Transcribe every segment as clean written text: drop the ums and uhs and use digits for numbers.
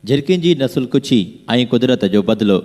झिरकियुनि जी नसुल कुछी ऐं कुदरत जो बदिलो।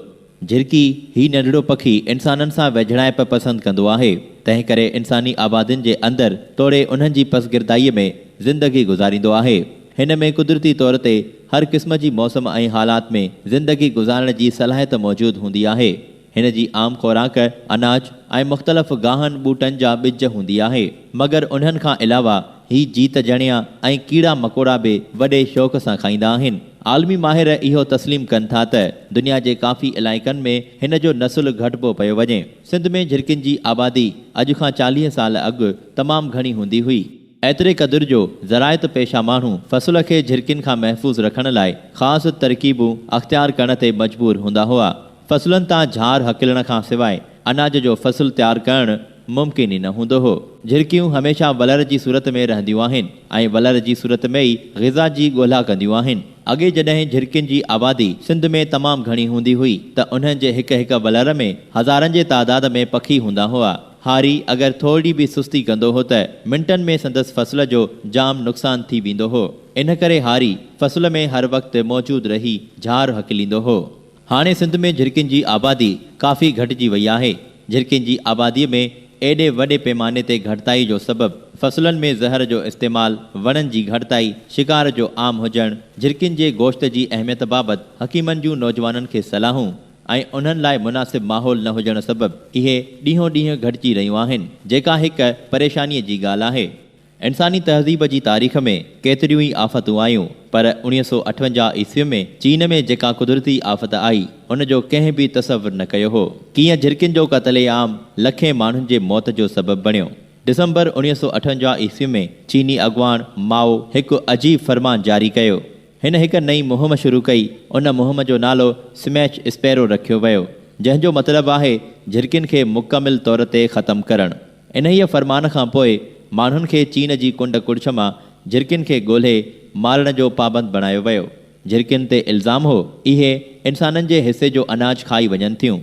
झिरकी ही नंढड़ो पखी इंसाननि सां वेझड़ाइप पसंदि कंदो आहे, तंहिं करे इंसानी आबादियुनि जे अंदरि तोड़े उन्हनि जी पसगिरदाईअ में ज़िंदगी गुज़ारींदो आहे। हिन में कुदरती तौर ते हर क़िस्म जी मौसम ऐं हालात में ज़िंदगी गुज़ारण जी सलाहियत मौजूदु हूंदी आहे। हिन जी आम खुराक अनाज ऐं मुख़्तलिफ़ गाहनि ॿूटनि जा ॿिज हूंदी आहे, मगर उन्हनि खां अलावा ही जीत जणिया ऐं कीड़ा मकोड़ा बि वॾे शौक़ सां खाईंदा आहिनि। आलमी माहिर इहो तस्लीम कनि था त दुनिया जे काफ़ी इलाइक़नि में हिन जो नसुल घटिबो पियो वञे। सिंध में झिरकियुनि जी आबादी अॼु खां 40 साल अॻु तमामु घणी हूंदी हुई। एतिरे क़दुरु जो ज़राइत पेशा माण्हू फ़सुल खे झिरकियुनि खां महफ़ूज़ रखण लाइ ख़ासि तरकीबूं अख़्तियार करण ते मजबूर हूंदा हुआ। फ़सुलनि तां झार हकिलण खां सवाइ अनाज जो फ़सुलु तयारु करणु मुमकिन ई न हूंदो हो। झिरकियूं हमेशा वलर जी सूरत में रहंदियूं आहिनि ऐं वलर जी सूरत में ई ग़िज़ा जी ॻोल्हा कंदियूं आहिनि। अॻे जॾहिं झिरकियुनि जी आबादी सिंध में तमामु घणी हूंदी हुई त उन्हनि जे हिक हिक वलर में हज़ारनि जे तादाद में पखी हूंदा हुआ। हारी अगरि थोरी बि सुस्ती कंदो हो त मिंटनि में संदसि फ़सुल जो जाम नुक़सानु थी वेंदो हो। इन करे हारी फ़सुल में हर वक़्तु मौजूदु रही झार हकिलींदो हो। हाणे सिंध में झिरकियुनि जी आबादी काफ़ी घटिजी वई आहे। झिरकियुनि जी आबादीअ में एॾे वॾे पैमाने ते घटिताई जो सबबु फ़सुलनि में ज़हर जो इस्तेमालु, वणनि जी घटिताई, शिकार जो आम हुजणु, झिरकियुनि जे गोश्त जी अहमियत बाबति हकीमनि जूं नौजवाननि खे सलाहूं ऐं उन्हनि लाइ मुनासिबु माहौल न हुजण सबबु इहे ॾींहों ॾींहुं घटिजी रहियूं आहिनि, जेका हिकु परेशानीअ जी ॻाल्हि आहे। इंसानी तहज़ीब जी तारीख़ में केतिरियूं ई आफ़तूं आयूं, पर 1958 ईस्वीअ में चीन में जेका कुदरती आफ़त आई उन जो कंहिं बि तसवुरु न कयो हो। कीअं झिरकियुनि जो क़त्ले-आम लखे माण्हुनि जे मौत जो सबबु बणियो। दिसंबर 1958 ईस्वी में चीनी अॻवान माओ हिकु अजीब फ़रमान जारी कयो। हिन हिकु नई मुहिम शुरू कई। उन मुहिम जो नालो स्मैश स्पैरो रखियो वियो, जंहिंजो मतिलबु आहे झिरकियुनि खे मुकमिल तौर ते ख़तमु करणु। इन ई फ़रमान खां पोइ माण्हुनि खे चीन जी कुंड कुड़िछ मां झिरकियुनि खे ॻोल्हे मारण जो पाबंद बणायो वियो। झिरकियुनि ते इल्ज़ाम हो इहे इंसाननि जे हिसे जो अनाज खाई वञनि थियूं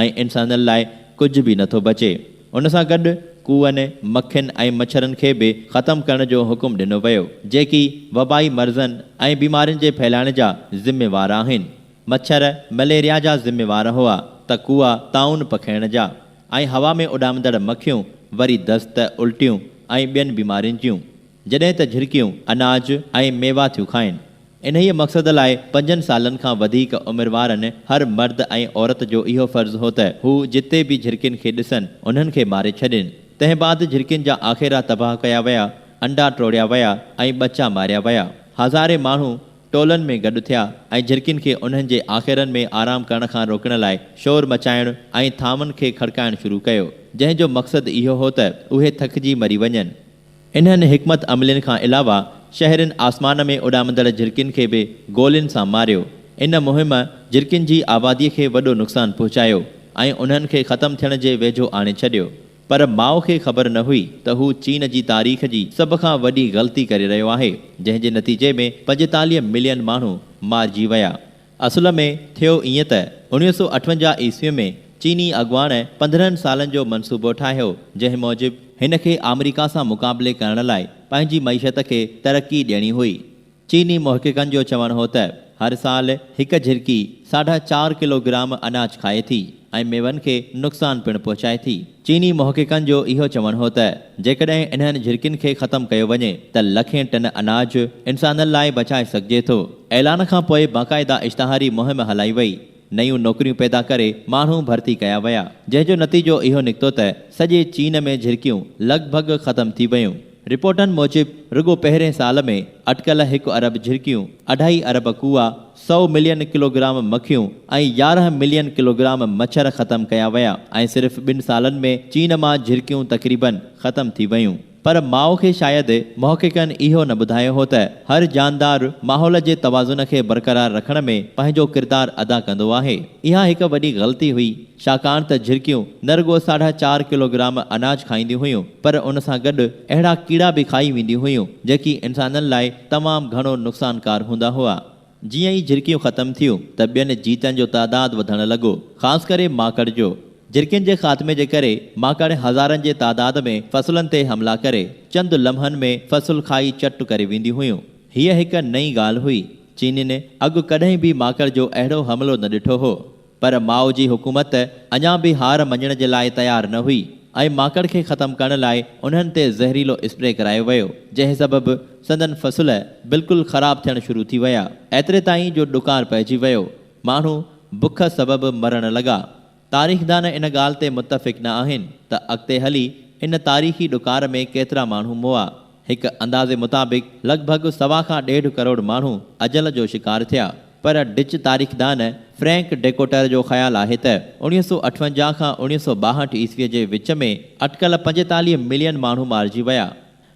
ऐं इंसाननि लाइ कुझु बि नथो बचे। उन सां गॾु कूअनि, मखियुनि ऐं मच्छरनि खे बि ख़तमु करण जो हुकुम ॾिनो वियो, जेकी वबाई मर्ज़नि ऐं बीमारियुनि जे फैलाइण जा ज़िम्मेवार आहिनि। मच्छर मलेरिया जा ज़िम्मेवार हुआ त कूआ ताउन पखिड़ण जा, ऐं हवा में उॾामंदड़ मखियूं वरी दस्त, उल्टियूं ऐं ॿियनि बीमारियुनि जूं, जॾहिं त झिरकियूं अनाज ऐं मेवा थियूं खाइनि। इन ई मक़सद लाइ 5 सालनि खां वधीक उमिरि वारनि हर मर्द ऐं औरत जो इहो फ़र्ज़ु हो त हू जिते बि झिरकियुनि खे ॾिसनि उन्हनि खे मारे छॾनि। तंहिं बाद झिरकियुनि जा आखेरा तबाह कया विया, अंडा टोड़िया विया ऐं बच्चा मारिया विया। हज़ारे माण्हू टोलनि में गॾु थिया ऐं झिरकियुनि खे उन्हनि जे आखेरनि में आराम करण खां रोकण लाइ शोर मचाइणु ऐं थामनि खे खड़काइणु शुरू कयो, जंहिंजो मक़सदु इहो हो त उहे थकिजी मरी वञनि। इन्हनि हिकमत अमलनि खां अलावा शहरनि आसमान में उॾामंदड़ झिरकियुनि खे बि गोलियुनि सां मारियो। इन मुहिम झिरकियुनि जी आबादीअ खे वॾो नुक़सानु पहुचायो ऐं उन्हनि खे ख़तमु थियण जे वेझो आणे छॾियो। पर माओ खे ख़बर न हुई त हू चीन जी तारीख़ जी सभ खां वॾी ग़लती करे रहियो आहे, जंहिं जे नतीजे में 45 मिलियन माण्हू मारिजी विया। असुल में थियो ईअं त 1958 ईस्वीअ में चीनी अॻवान 15 सालनि जो मनसूबो ठाहियो, जंहिं मूजिबि हिन खे अमेरिका सां मुक़ाबले करण लाइ पंहिंजी मईशत खे तरक़ी ॾियणी हुई। चीनी मुहक़िक़नि जो चवणु हो त हर साल हिकु झिरकी 4.5 किलोग्राम अनाज खाए थी ऐं मेवनि खे नुक़सानु पिणु पहुचाए थी। चीनी मुहक़िक़नि जो इहो चवणु हो त जेकॾहिं इन्हनि झिरकियुनि खे ख़तमु कयो वञे त लखें टन अनाज इंसाननि लाइ बचाए सघिजे थो। ऐलान खां पोइ बाक़ाइदा इश्तिहारी मुहिम हलाई वई। नयूं नौकरियूं पैदा करे माण्हू भर्ती कया विया, जंहिंजो नतीजो इहो निकितो त सॼे चीन में झिरकियूं लॻभॻि ख़तमु थी वयूं। रिपोर्टनि मूजिबि रुगो पहिरें साल में अटकल 1 अरब झिरकियूं, 2.5 अरब कूआ, 100 मिलियन किलोग्राम मखियूं ऐं 11 मिलियन किलोग्राम मच्छर ख़तमु कया विया ऐं सिर्फ़ु 2 सालनि में चीन मां झिरकियूं तक़रीबन ख़तमु थी वयूं। पर माओ खे शायदि मुहक़िक़नि इहो न ॿुधायो हो त हर जानदार माहौल जे तवाज़ुन खे बरक़रार रखण में पंहिंजो किरदारु अदा कंदो आहे। इहा हिकु वॾी ग़लती हुई, छाकाणि त झिरकियूं न रुगो 4.5 किलोग्राम अनाज खाईंदियूं हुयूं, पर उन सां गॾु अहिड़ा कीड़ा बि खाई वेंदियूं हुयूं जेकी इंसाननि लाइ तमामु घणो नुक़सानकार हूंदा हुआ। जीअं ई झिरकियूं ख़तमु थियूं त ॿियनि जीतनि जो तादादु वधणु लॻो, ख़ासि करे माकड़ जो। झिरकियुनि जे ख़ात्मे जे करे माकड़ हज़ारनि जे तादाद में फ़सुलनि ते हमला करे चंद लम्हनि में फ़सुलु खाई चट करे वेंदियूं हुयूं। हीअ हिकु नई ॻाल्हि हुई। चीन अॻु कॾहिं बि माकड़ जो अहिड़ो हमिलो न ॾिठो हो, पर माओ जी हुकूमत अञा बि हार मञण जे लाइ तयारु न हुई ऐं माकड़ खे ख़तमु करण लाइ उन्हनि ते ज़हरीलो स्प्रे करायो वियो, जंहिं सबबि संदन फ़सुल बिल्कुलु ख़राबु थियणु शुरू थी विया। एतिरे ताईं जो ॾुकार पइजी वियो, माण्हू बुख सबबि मरण लॻा। तारीख़दान इन ॻाल्हि ते मुतफ़िक़ न आहिनि त अॻिते हली इन तारीख़ी ॾुकार में केतिरा माण्हू मुआ। हिकु अंदाज़े मुताबिक़ लॻभॻि 1.25 खां 1.5 करोड़ माण्हू अजल जो शिकार थिया, पर डिच तारीख़दान फ्रैंक डेकोटर जो ख़्यालु आहे त 1958 खां 1962 ईस्वीअ जे विच में अटकल 45 मिलियन माण्हू मारिजी विया।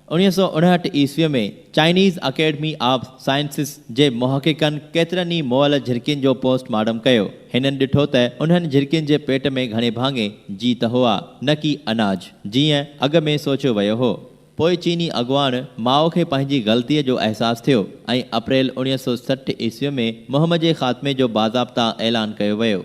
1959 ईस्वीअ में चाइनीज़ अकेडमी ऑफ साइंसिस जे मुहक़िक़नि केतिरनि ई मुअल झिरकियुनि जो पोस्टमार्टम कयो। हिननि ॾिठो त उन्हनि झिरकियुनि जे पेट में घणे भाङे जीत हुआ, न कि अनाज, जीअं अॻु में सोचियो वियो हो। पोइ चीनी अॻुवान माओ खे पंहिंजी ग़लतीअ जो अहसासु थियो ऐं अप्रैल 1960 ईस्वीअ में मुहिम जे ख़ात्मे जो बाज़ाब्ता ऐलान कयो वियो।